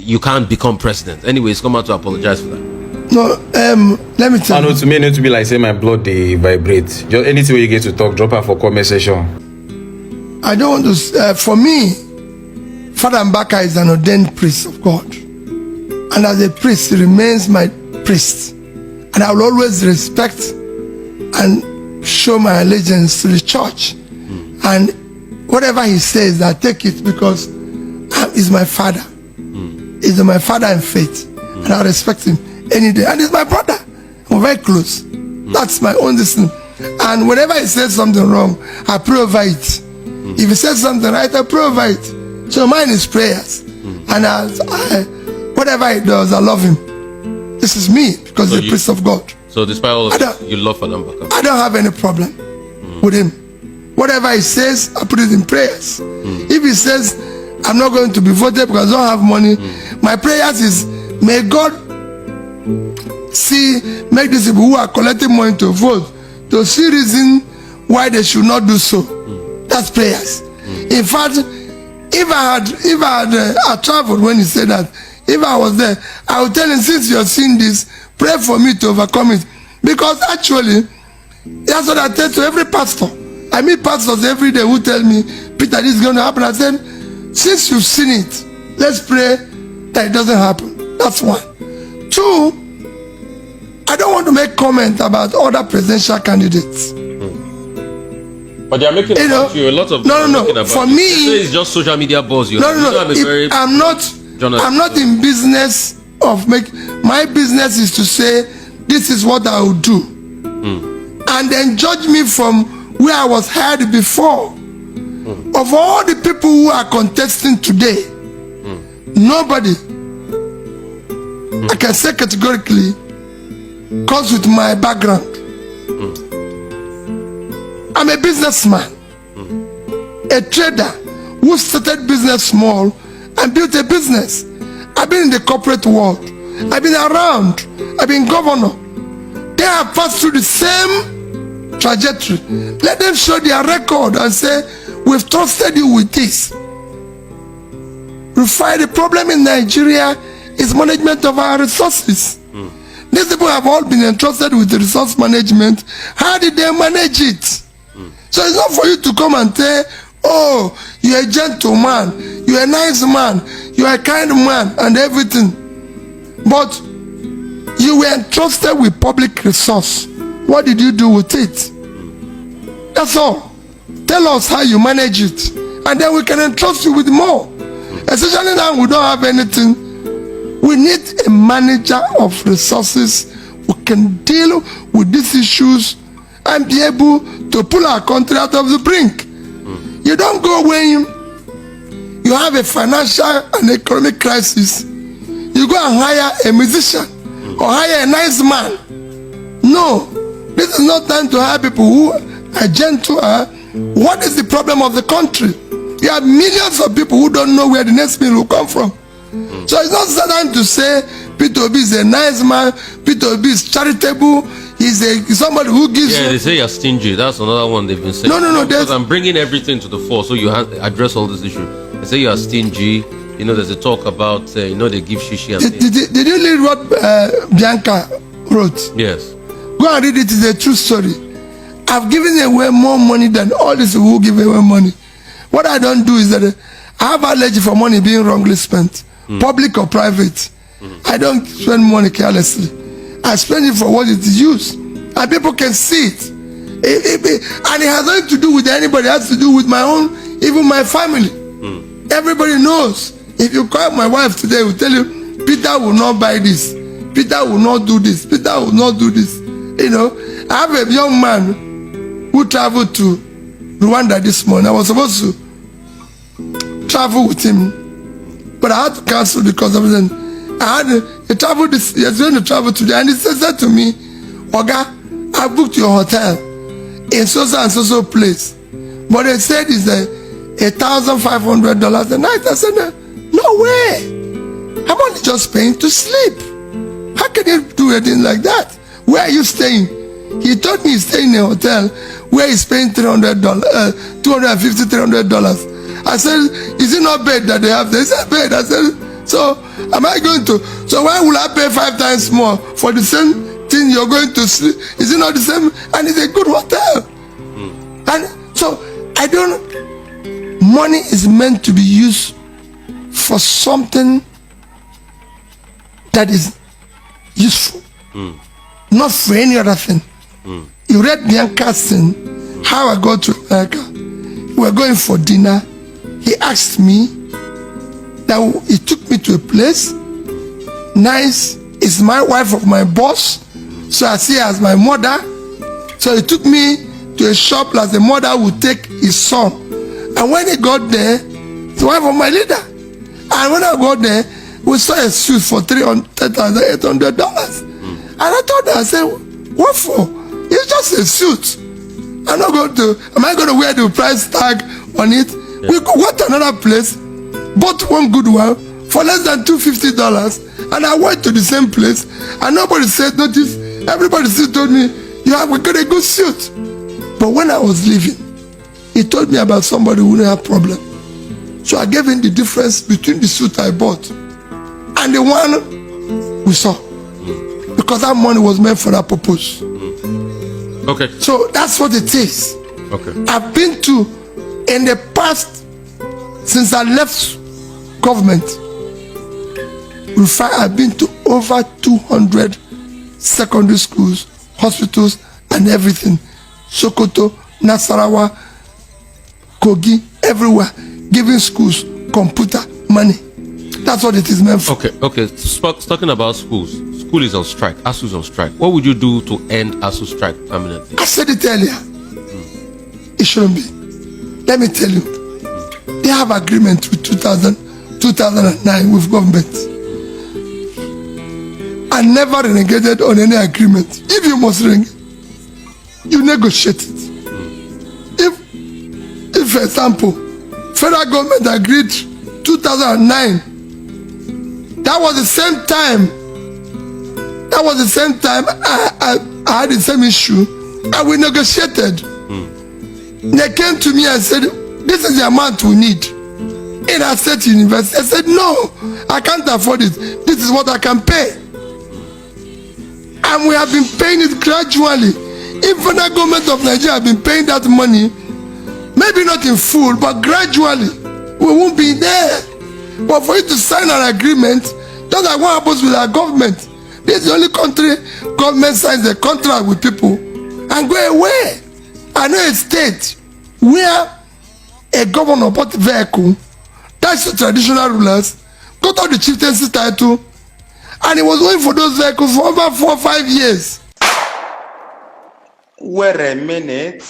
you can't become president. Anyways, come out to apologize for that. No, let me tell you. I know to me, need to be like say my blood they vibrate. Just anything where you get to talk, drop her for comment section. I don't want to. For me, Father Mbaka is an ordained priest of God, and as a priest, he remains my priest, and I will always respect and show my allegiance to the church. And whatever he says, I take it because he's my father. He's my father in faith, and I respect him any day. And he's my brother. We're very close. That's my own decision. And whenever he says something wrong, I pray over it. If he says something right, I pray over it. So mine is prayers. And whatever he does, I love him. This is me because he's the priest of God. So despite all of this, you love Father Mbaka? I don't have any problem with him. Whatever he says, I put it in prayers. If he says, I'm not going to be voted because I don't have money, my prayers is, may God make these people who are collecting money to vote to see reason why they should not do so. That's prayers. In fact, if I traveled when he said that, if I was there, I would tell him, since you're seeing this, pray for me to overcome it. Because actually, that's what I tell to every pastor. I meet pastors every day who tell me, Peter, this is going to happen. I said, since you've seen it, let's pray that it doesn't happen. That's one. Two, I don't want to make comment about other presidential candidates. But they are making about you a lot of. No. For me, it's just social media buzz. I'm not in business of my business is to say this is what I will do, and then judge me from where I was heard before. Of all the people who are contesting today, nobody, I can say categorically, comes with my background. I'm a businessman, a trader who started business small and built a business. I've been in the corporate world. I've been around. I've been governor. They have passed through the same trajectory. Let them show their record and say, we've trusted you with this. We find the problem in Nigeria is management of our resources. These people have all been entrusted with the resource management. How did they manage it? So it's not for you to come and say, oh, you're a gentleman, you're a nice man, you're a kind man and everything. But you were entrusted with public resource. What did you do with it? That's all. Tell us how you manage it, and then we can entrust you with more. Especially now we don't have anything. We need a manager of resources who can deal with these issues and be able to pull our country out of the brink. You don't go when you have a financial and economic crisis. You go and hire a musician or hire a nice man. No, this is not time to hire people who are gentle. What is the problem of the country? You have millions of people who don't know where the next meal will come from. So it's not time to say Peter Obi is a nice man, Peter Obi is charitable, he's somebody who gives. Yeah, they say you're stingy. That's another one they've been saying. No. Because I'm bringing everything to the fore, so you address all this issue. They say you're stingy. You know, there's a talk about, they give shishi. Did you read what Bianca wrote? Yes. Go and read it. It's a true story. I've given away more money than all these who give away money. What I don't do is that I have allergy for money being wrongly spent, public or private. I don't spend money carelessly. I spend it for what it is used, and people can see it. And it has nothing to do with anybody. It has to do with my own, even my family. Everybody knows. If you call my wife today, will tell you, Peter will not buy this. Peter will not do this. Peter will not do this. You know, I have a young man who traveled to Rwanda this morning. I was supposed to travel with him, but I had to cancel because of them. I had a travel he was going to travel today, and he said to me, Oga, I booked your hotel in so-so and so-so place, but they said it's $1,500 a night. I said, no way. I'm only just paying to sleep. How can you do a thing like that? Where are you staying? He told me he's staying in a hotel where he's paying $250, $300. I said, is it not bed that they have there? He said, bed. I said, so am I going to? So why will I pay 5 times more for the same thing you're going to sleep? Is it not the same? And it's a good hotel. And so I don't. Money is meant to be used for something that is useful, not for any other thing. You read Bianca's thing, how I got to America. We were going for dinner. He asked me that he took me to a place. Nice. Is my wife of my boss, so I see her as my mother. So he took me to a shop like the mother would take his son. And when he got there, the wife of my leader. And when I got there, we saw a suit for $300,800. And I told her, I said, what for? It's just a suit. I'm not going to, am I going to wear the price tag on it? Yeah. We went to another place, bought one good one for less than $250. And I went to the same place, and nobody said notice. Everybody still told me, we got a good suit. But when I was leaving, he told me about somebody who didn't have problem. So I gave him the difference between the suit I bought and the one we saw. Because that money was meant for that purpose. Okay. So that's what it is. Okay. I've been to, in the past, since I left government, I've been to over 200 secondary schools, hospitals, and everything. Sokoto, Nasarawa, Kogi, everywhere, giving schools computer money. That's what it is meant for. Okay. Talking about schools. School is on strike. ASUU is on strike. What would you do to end ASUU strike permanently? I said it earlier. It shouldn't be. Let me tell you. They have agreement with 2009 with government. I never renegated on any agreement. If you must renegade, you negotiate it. If for example, federal government agreed 2009, that was the same time I had the same issue, and we negotiated. They came to me and said, this is the amount we need in our state university. I said, no, I can't afford it. This is what I can pay. And we have been paying it gradually. If the government of Nigeria have been paying that money, maybe not in full, but gradually, we won't be there. But for you to sign an agreement, just like what happens with our government, this is the only country government signs a contract with people and go away. I know a state where a governor bought a vehicle, that's the traditional rulers, got all the chieftaincy title, and he was waiting for those vehicles for over 4 or 5 years. Wait a minute.